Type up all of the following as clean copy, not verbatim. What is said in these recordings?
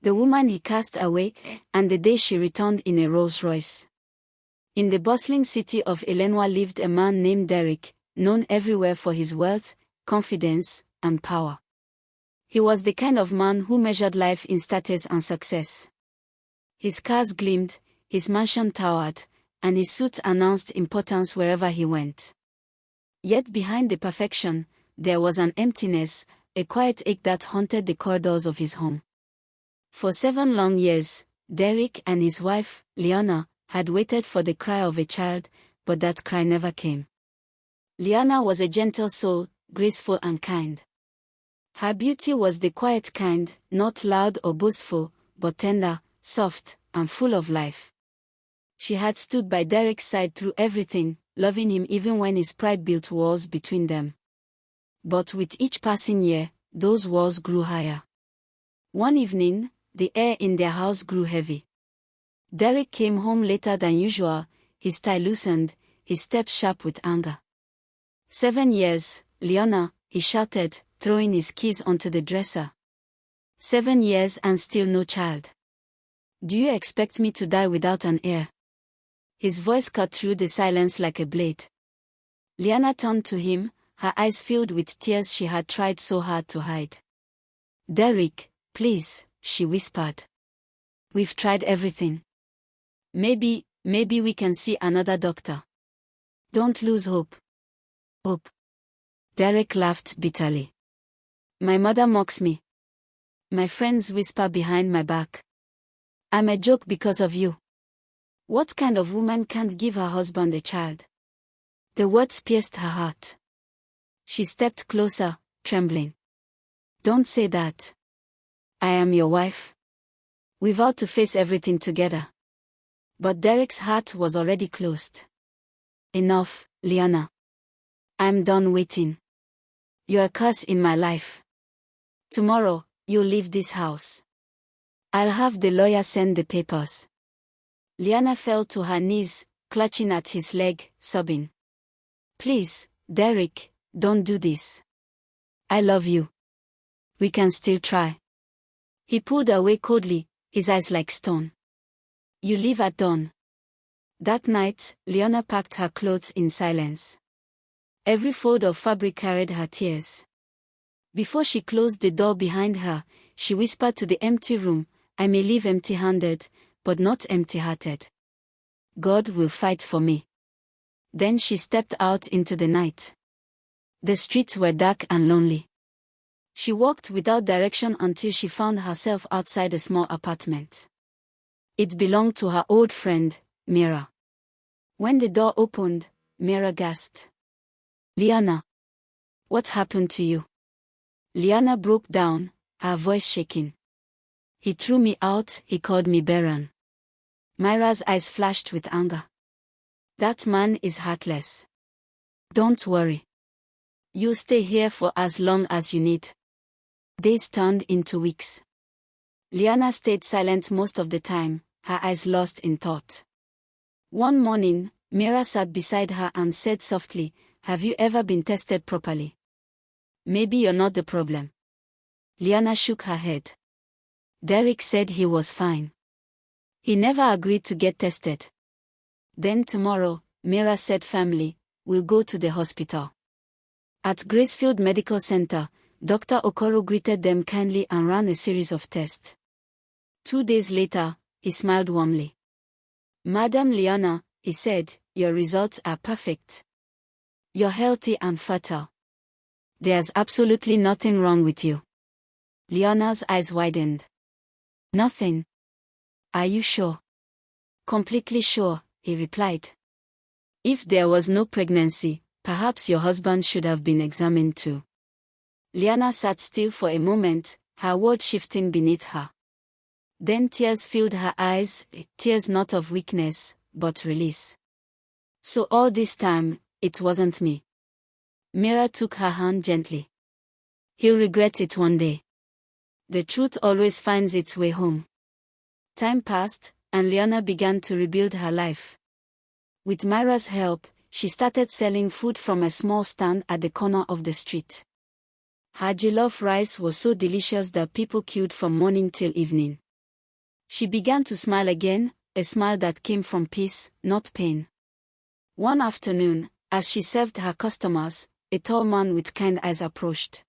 the woman he cast away, and the day she returned in a Rolls-Royce. In the bustling city of Illinois lived a man named Derek, known everywhere for his wealth, confidence, and power. He was the kind of man who measured life in status and success. His cars gleamed, his mansion towered, and his suit announced importance wherever he went. Yet behind the perfection, there was an emptiness, a quiet ache that haunted the corridors of his home. For 7 long years, Derek and his wife, Leona, had waited for the cry of a child, but that cry never came. Leona was a gentle soul, graceful and kind. Her beauty was the quiet kind, not loud or boastful, but tender, soft, and full of life. She had stood by Derek's side through everything, loving him even when his pride built walls between them. But with each passing year, those walls grew higher. One evening, the air in their house grew heavy. Derek came home later than usual, his tie loosened, his steps sharp with anger. 7 years, Leona, he shouted, throwing his keys onto the dresser. 7 years and still no child. Do you expect me to die without an heir? His voice cut through the silence like a blade. Leona turned to him, her eyes filled with tears she had tried so hard to hide. Derek, please, she whispered. We've tried everything. Maybe we can see another doctor. Don't lose hope. Hope. Derek laughed bitterly. My mother mocks me. My friends whisper behind my back. I'm a joke because of you. What kind of woman can't give her husband a child? The words pierced her heart. She stepped closer, trembling. Don't say that. I am your wife. We vowed to face everything together. But Derek's heart was already closed. Enough, Leona. I'm done waiting. You're a curse in my life. Tomorrow, you'll leave this house. I'll have the lawyer send the papers. Leona fell to her knees, clutching at his leg, sobbing. Please, Derek, don't do this. I love you. We can still try. He pulled away coldly, his eyes like stone. You leave at dawn. That night, Leona packed her clothes in silence. Every fold of fabric carried her tears. Before she closed the door behind her, she whispered to the empty room, I may leave empty-handed, but not empty-hearted. God will fight for me. Then she stepped out into the night. The streets were dark and lonely. She walked without direction until she found herself outside a small apartment. It belonged to her old friend, Mira. When the door opened, Mira gasped. Leona. What happened to you? Leona broke down, her voice shaking. He threw me out, he called me barren. Mira's eyes flashed with anger. That man is heartless. Don't worry. You'll stay here for as long as you need. Days turned into weeks. Leona stayed silent most of the time, her eyes lost in thought. One morning, Mira sat beside her and said softly, Have you ever been tested properly? Maybe you're not the problem. Leona shook her head. Derek said he was fine. He never agreed to get tested. Then tomorrow, Mira said firmly, we'll go to the hospital. At Gracefield Medical Center, Dr. Okoro greeted them kindly and ran a series of tests. 2 days later, he smiled warmly. Madam Leona, he said, your results are perfect. You're healthy and fertile. There's absolutely nothing wrong with you. Leona's eyes widened. Nothing. Are you sure? Completely sure, he replied. If there was no pregnancy, perhaps your husband should have been examined too. Leona sat still for a moment, her world shifting beneath her. Then tears filled her eyes, tears not of weakness, but release. So all this time, it wasn't me. Mira took her hand gently. He'll regret it one day. The truth always finds its way home. Time passed, and Leona began to rebuild her life. With Mira's help, she started selling food from a small stand at the corner of the street. Her jollof rice was so delicious that people queued from morning till evening. She began to smile again, a smile that came from peace, not pain. One afternoon, as she served her customers, a tall man with kind eyes approached.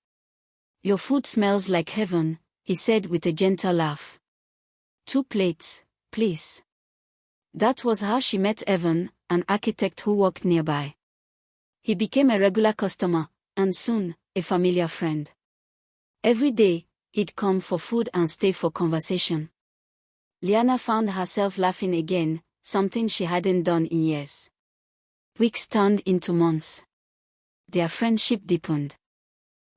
"Your food smells like heaven," he said with a gentle laugh. "2 plates, please." That was how she met Evan, an architect who worked nearby. He became a regular customer, and soon, a familiar friend. Every day, he'd come for food and stay for conversation. Liana found herself laughing again, something she hadn't done in years. Weeks turned into months. Their friendship deepened.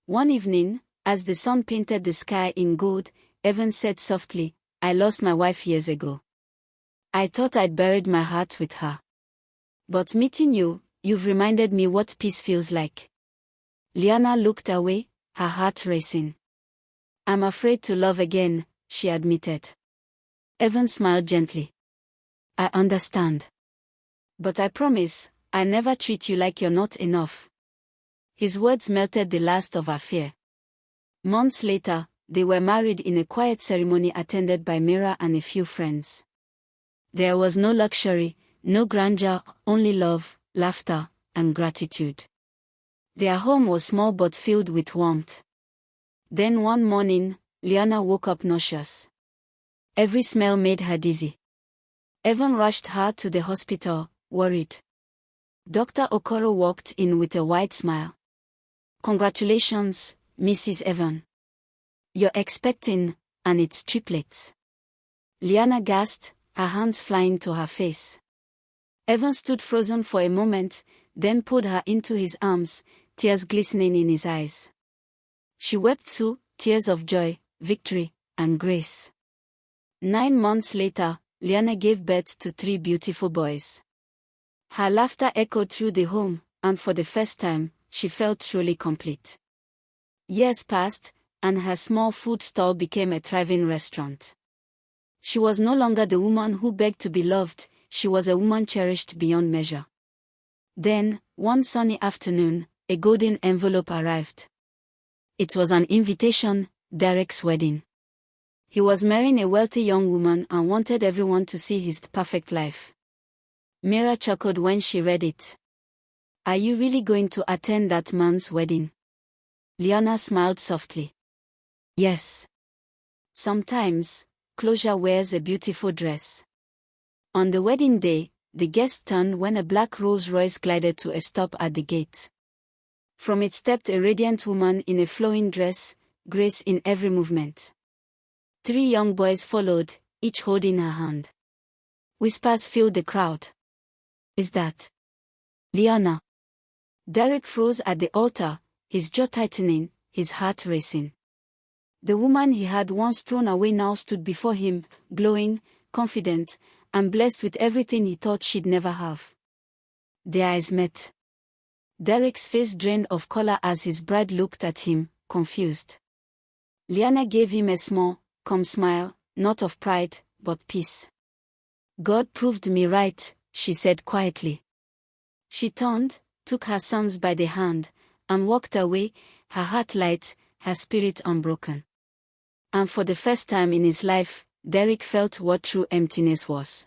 One evening, as the sun painted the sky in gold, Evan said softly, "I lost my wife years ago. I thought I'd buried my heart with her. But meeting you, you've reminded me what peace feels like." Liana looked away, her heart racing. "I'm afraid to love again," she admitted. Evan smiled gently. "I understand. But I promise, I never treat you like you're not enough." His words melted the last of her fear. Months later, they were married in a quiet ceremony attended by Mira and a few friends. There was no luxury, no grandeur, only love, laughter, and gratitude. Their home was small but filled with warmth. Then one morning, Liana woke up nauseous. Every smell made her dizzy. Evan rushed her to the hospital, worried. Dr. Okoro walked in with a wide smile. "Congratulations, Mrs. Evan. You're expecting, and it's triplets." Liana gasped, her hands flying to her face. Evan stood frozen for a moment, then pulled her into his arms, tears glistening in his eyes. She wept too, tears of joy, victory, and grace. 9 months later, Liana gave birth to 3 beautiful boys. Her laughter echoed through the home, and for the first time, she felt truly complete. Years passed, and her small food stall became a thriving restaurant. She was no longer the woman who begged to be loved, she was a woman cherished beyond measure. Then, one sunny afternoon, a golden envelope arrived. It was an invitation, Derek's wedding. He was marrying a wealthy young woman and wanted everyone to see his perfect life. Mira chuckled when she read it. "Are you really going to attend that man's wedding?" Liana smiled softly. "Yes. Sometimes, closure wears a beautiful dress." On the wedding day, the guests turned when a black Rolls-Royce glided to a stop at the gate. From it stepped a radiant woman in a flowing dress, grace in every movement. 3 young boys followed, each holding her hand. Whispers filled the crowd. "Is that Liana?" Derek froze at the altar, his jaw tightening, his heart racing. The woman he had once thrown away now stood before him, glowing, confident, and blessed with everything he thought she'd never have. Their eyes met. Derek's face drained of color as his bride looked at him, confused. Liana gave him a small, calm smile, not of pride, but peace. "God proved me right," she said quietly. She turned, took her sons by the hand, and walked away, her heart light, her spirit unbroken. And for the first time in his life, Derek felt what true emptiness was.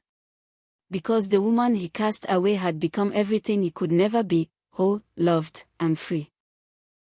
Because the woman he cast away had become everything he could never be, whole, loved, and free.